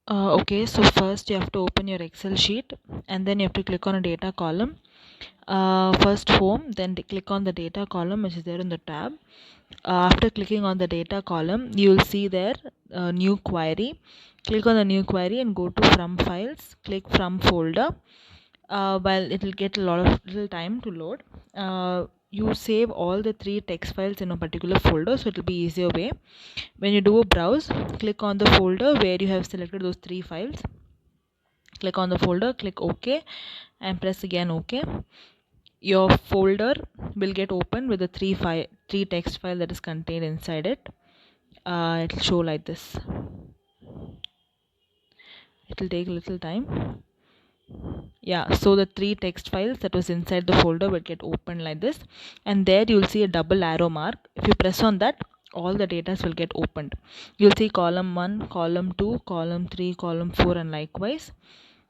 Okay, so first you have to open your Excel sheet and then you have to click on a data column. First home, then click on the data column which is there in the tab. After clicking on the data column, you will see there new query. Click on the new query and go to from files, click from folder. While it will get a little time to load, you save all the three text files in a particular folder, so it will be easier way. When you do a browse, click on the folder where you have selected those three files. Click on the folder, click OK and press again OK. Your folder will get opened with the three text file that is contained inside it. It will show like this. It will take a little time. Yeah, so the three text files that was inside the folder will get opened like this, and there you will see a double arrow mark. If you press on that, all the data will get opened. You'll see column 1, column 2, column 3, column 4 and likewise.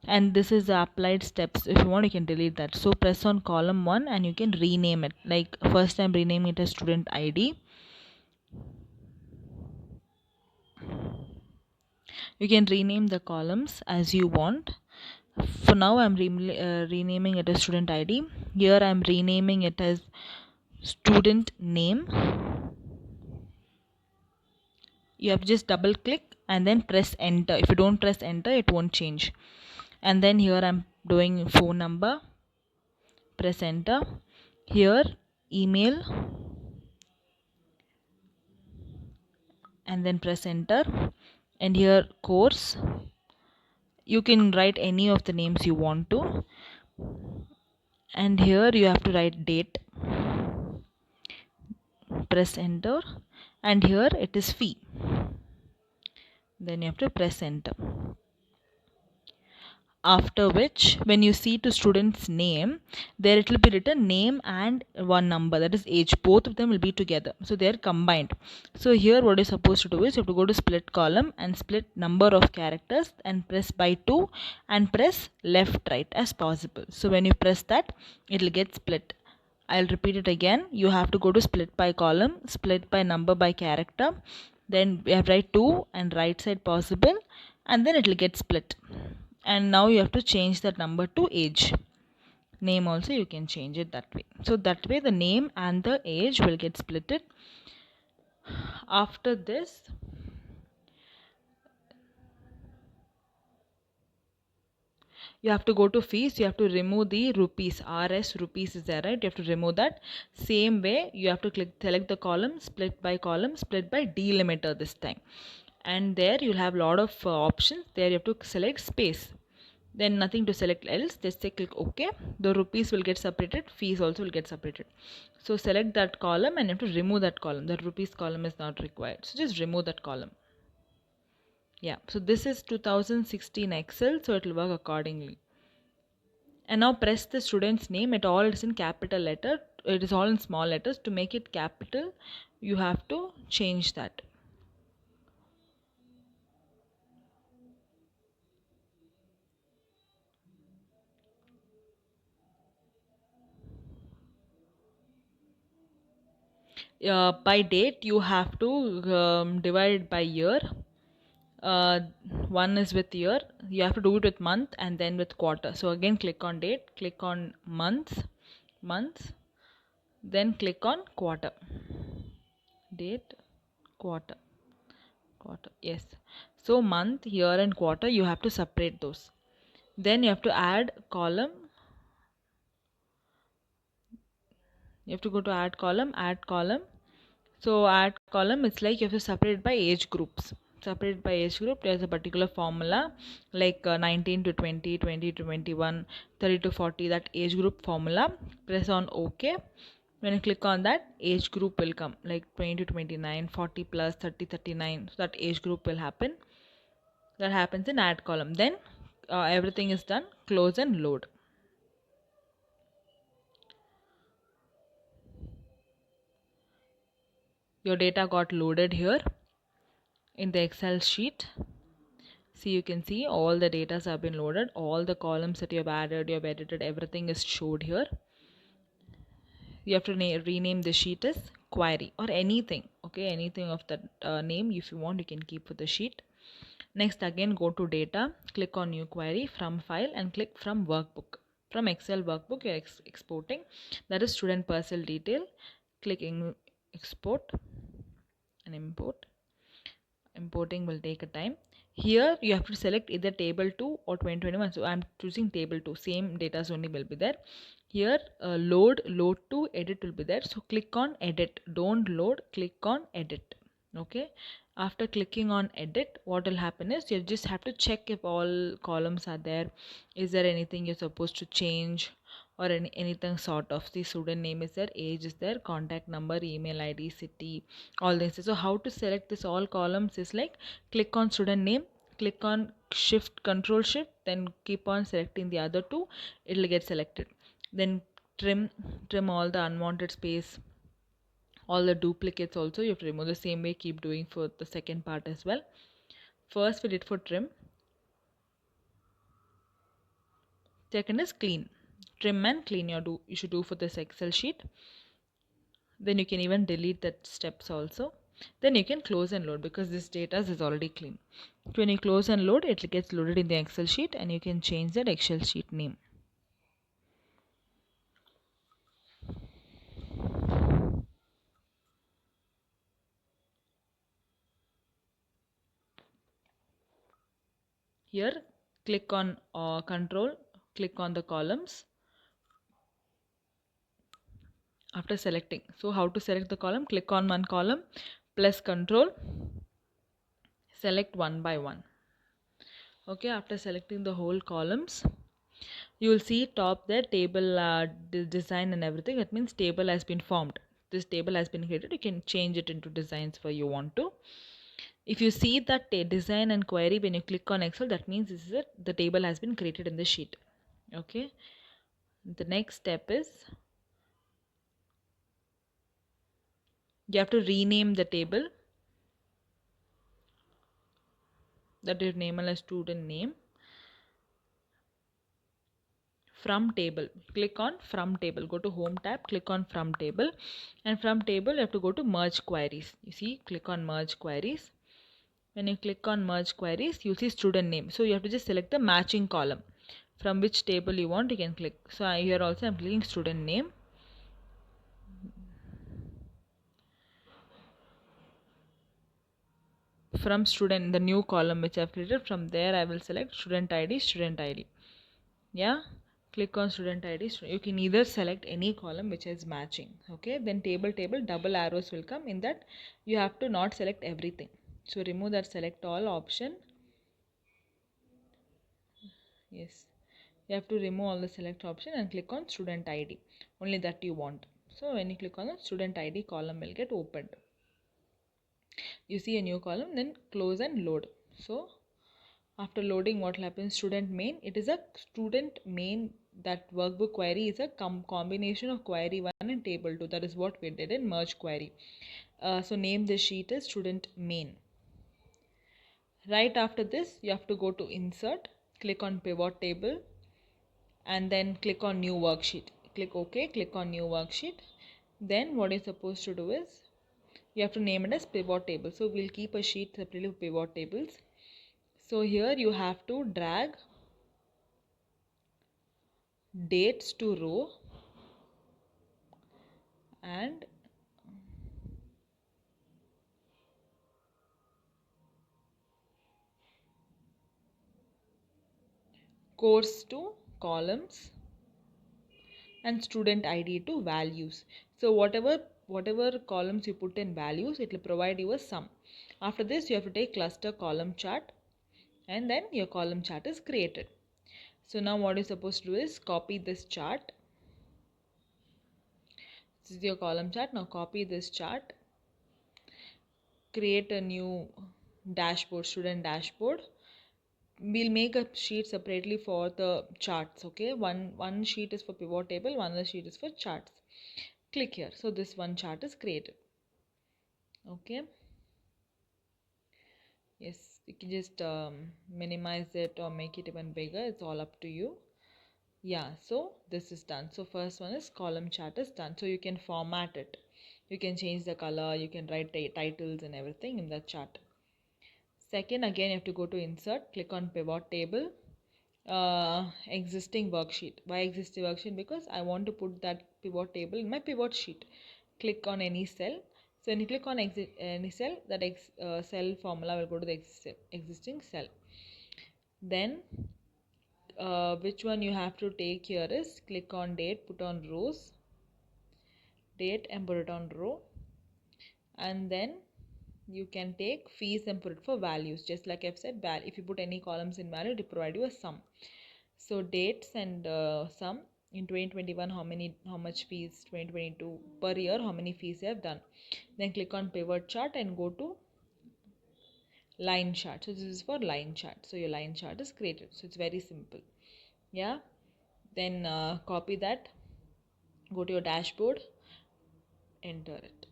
And this is the applied steps. If you want, you can delete that. So press on column 1 and you can rename it. Like first I'm renaming it as student ID. You can rename the columns as you want. For now I'm renaming it as student ID. Here I'm renaming it as student name. You have to just double click and then press enter. If you don't press enter, it won't change. And then here I'm doing phone number, press enter. Here email and then press enter. And here course, you can write any of the names you want to. And here you have to write date, press enter. And here it is fee, then you have to press enter. After which, when you see to student's name, there it will be written name and one number, that is age. Both of them will be together, so they are combined. So here what you're supposed to do is you have to go to split column and split number of characters and press by 2 and press left right as possible. So when you press that, it will get split. I'll repeat it again. You have to go to split by column, split by number by character, then we have write 2 and right side possible, and then it will get split. And now you have to change that number to age. Name also you can change it that way. So that way the name and the age will get splitted. After this, you have to go to fees. You have to remove the rupees. RS rupees is there, right? You have to remove that. Same way you have to select the column, split by delimiter this time. And there you'll have a lot of options. There you have to select space. Then nothing to select else, just say click OK. The rupees will get separated, fees also will get separated. So select that column and you have to remove that column. The rupees column is not required, so just remove that column. Yeah, so this is 2016 Excel, so it will work accordingly. And now press the student's name. It all is in capital letter, it is all in small letters. To make it capital, you have to change that. By date you have to divide it by year. One is with year, you have to do it with month and then with quarter. So again click on date, click on months, then click on quarter, date, quarter, yes. So month, year and quarter, you have to separate those. Then you have to add column. You have to go to add column. So add column, it's like you have to separate by age groups. Separate by age group, there's a particular formula like 19 to 20, 20 to 21, 30 to 40, that age group formula. Press on OK. When you click on that, age group will come like 20 to 29, 40 plus, 30, 39. So that age group will happen. That happens in add column. Then everything is done. Close and load. Your data got loaded here in the Excel sheet. See, you can see all the data have been loaded, all the columns that you have added, you have edited, everything is showed here. You have to rename the sheet as query or anything. Okay, anything of that name if you want, you can keep for the sheet. Next, again go to data, click on new query, from file, and click from workbook. From Excel workbook you're exporting, that is student parcel detail. Click export and import. Importing will take a time. Here you have to select either table 2 or 2021, so I'm choosing table 2, same data only will be there. Here load to edit will be there, so click on edit, don't load, click on edit. Okay, after clicking on edit, what will happen is you just have to check if all columns are there. Is there anything you're supposed to change, or anything sort of? The student name is there, age is there, contact number, email id, city, all this. So how to select this all columns is like, click on student name, click on shift, control shift, then keep on selecting the other two, it will get selected. Then trim all the unwanted space, all the duplicates also you have to remove. The same way keep doing for the second part as well. First we did for trim, second is clean. Trim and clean you should do for this Excel sheet. Then you can even delete that steps also. Then you can close and load, because this data is already clean. When you close and load, it gets loaded in the Excel sheet, and you can change that Excel sheet name. Here click on control, click on the columns after selecting. So how to select the column? Click on one column, plus control, select one by one. Okay, after selecting the whole columns, you will see top there table design and everything. That means table has been formed, this table has been created. You can change it into designs where you want to. If you see that design and query when you click on Excel, that means this is it, the table has been created in the sheet. Okay, the next step is you have to rename the table. That is name as student name. From table, click on from table, go to home tab, click on from table, and from table you have to go to merge queries. You see, click on merge queries. When you click on merge queries, you'll see student name, so you have to just select the matching column from which table you want. You can click. So here also I'm clicking student name. From student, the new column which I've created, from there I will select student ID. Yeah, click on student ID. You can either select any column which is matching. Okay, then table, double arrows will come. In that you have to not select everything, so remove that select all option. Yes, you have to remove all the select option and click on student ID, only that you want. So when you click on the student ID, column will get opened. You see a new column, then close and load. So after loading, what happens? Student main, it is a student main. That workbook query is a combination of query 1 and table 2. That is what we did in merge query. So name this sheet as student main. Right after this, you have to go to insert, click on pivot table, and then click on new worksheet. Click OK, click on new worksheet. Then what you're supposed to do is you have to name it as pivot table. So we'll keep a sheet separately for pivot tables. So here you have to drag dates to row and course to columns and student ID to values. So whatever columns you put in values, it will provide you a sum. After this, you have to take cluster column chart, and then your column chart is created. So now what you're supposed to do is copy this chart. This is your column chart. Now copy this chart, create a new dashboard, student dashboard. We'll make a sheet separately for the charts. Okay, one sheet is for pivot table, one other sheet is for charts. Click here. So this one chart is created. Okay, yes, you can just minimize it or make it even bigger, it's all up to you. Yeah, so this is done. So first one is column chart is done. So you can format it, you can change the color, you can write titles and everything in the chart. Second, again you have to go to insert, click on pivot table, existing worksheet. Why existing worksheet? Because I want to put that pivot table in my pivot sheet. Click on any cell. So when you click on any cell, that cell formula will go to the existing cell. Then which one you have to take here is click on date, put on rows, date and put it on row, and then you can take fees and put it for values. Just like I've said, if you put any columns in value, it will provide you a sum. So dates and sum in 2021, how much fees, 2022 per year, how many fees you have done. Then click on pivot chart and go to line chart. So this is for line chart. So your line chart is created. So it's very simple. Yeah. Then copy that, go to your dashboard, enter it,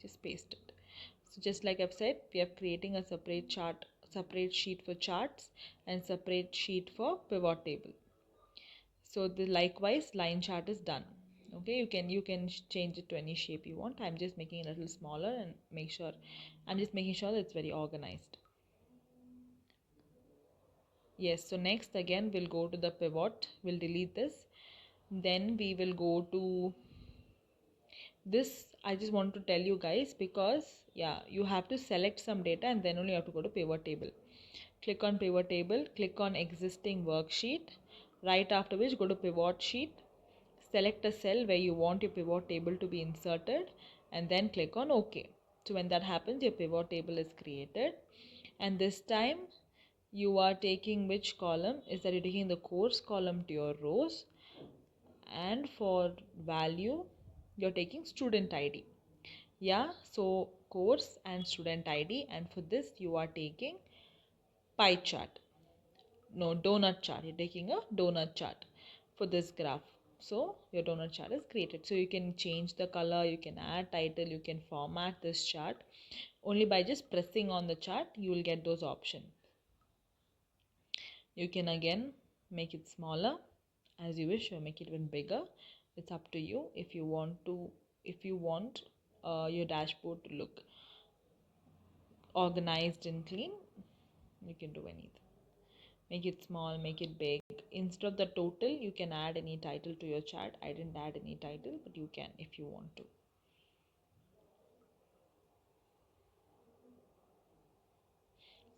just paste it. So just like I've said, we are creating a separate sheet for charts and separate sheet for pivot table. So the likewise line chart is done. Okay, you can change it to any shape you want. I'm just making it a little smaller and I'm just making sure that it's very organized. Yes, so next again we'll go to the pivot, we'll delete this, then we will go to this. I just want to tell you guys, because yeah, you have to select some data and then only you have to go to pivot table. Click on pivot table, click on existing worksheet, right after which go to pivot sheet, select a cell where you want your pivot table to be inserted, and then click on OK. So when that happens, your pivot table is created, and this time you are taking which column is that you're taking the course column to your rows, and for value you're taking student ID. Yeah, so course and student ID, and for this you are taking pie chart, no, donut chart. You're taking a donut chart for this graph. So your donut chart is created. So you can change the color, you can add title, you can format this chart. Only by just pressing on the chart you will get those options. You can again make it smaller as you wish, or make it even bigger. It's up to you. If you want your dashboard to look organized and clean, you can do anything. Make it small, make it big. Instead of the total, you can add any title to your chart. I didn't add any title, but you can if you want to.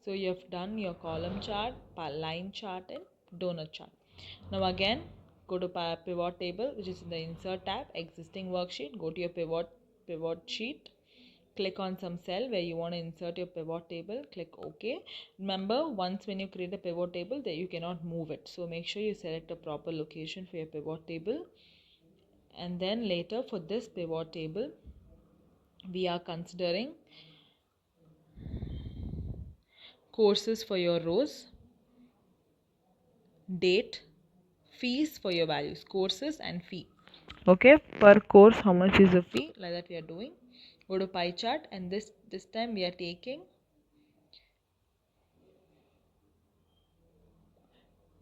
So you have done your column chart, line chart and donut chart. Now again, go to pivot table, which is in the insert tab, existing worksheet. Go to your pivot sheet. Click on some cell where you want to insert your pivot table. Click OK. Remember, once when you create a pivot table, that you cannot move it. So make sure you select a proper location for your pivot table. And then later for this pivot table, we are considering courses for your rows, date, fees for your values, courses and fee. Okay, per course how much is the fee, like that we are doing. Go to pie chart, and this time we are taking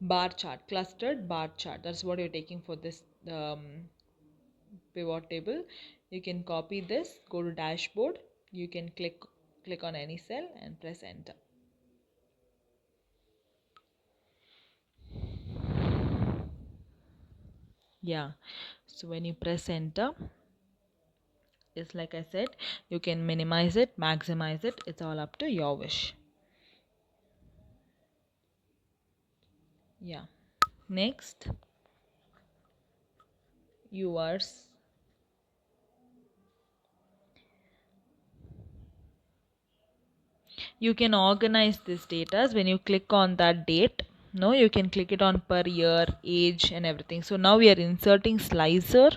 bar chart, clustered bar chart. That's what you're taking for this pivot table. You can copy this, go to dashboard, you can click on any cell and press enter. Yeah, so when you press enter, it's like I said, you can minimize it, maximize it, it's all up to your wish. Yeah, next, yours. You can organize this data when you click on that date. No, you can click it on per year, age and everything. So now we are inserting slicer.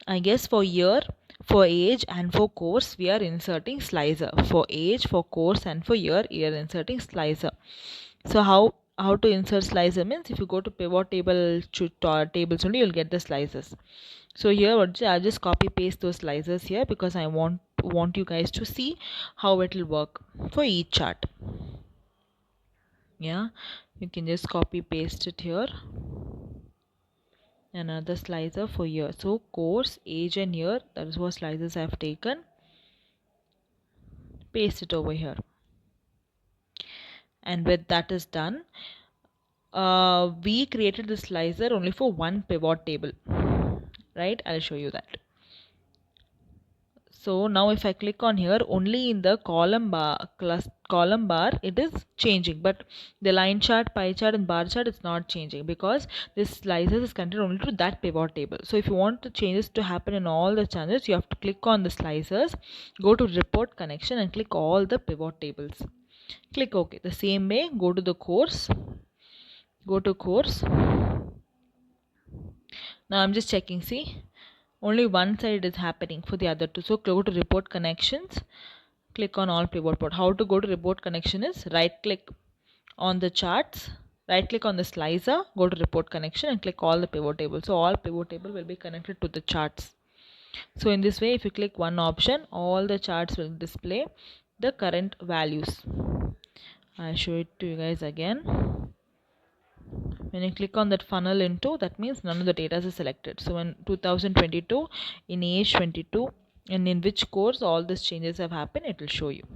I guess for year, for age and for course we are inserting slicer. For age, for course and for year we are inserting slicer. So how to insert slicer means, if you go to pivot table tables only, you'll get the slices. So here I'll just copy paste those slices here, because I want you guys to see how it will work for each chart. Yeah, you can just copy paste it here. Another slicer for year. So course, age and year, that is what slices I have taken. paste it over here. And with that is done, we created the slicer only for one pivot table, right? I'll show you that. So now if I click on here, only in the column bar it is changing, but the line chart, pie chart and bar chart is not changing because this slicer is connected only to that pivot table. So if you want the changes to happen in all the channels, you have to click on the slicers, go to report connection and click all the pivot tables. Click OK. The same way, go to the course, go to course. Now I'm just checking, see, only one side is happening for the other two. So go to report connections, click on all pivot port. How to go to report connection is right click on the charts, right click on the slicer, go to report connection and click all the pivot tables. So all pivot table will be connected to the charts. So in this way, if you click one option, all the charts will display the current values. I'll show it to you guys again. When you click on that funnel into, that means none of the data is selected. So in 2022, in age 22, and in which course all these changes have happened, it will show you.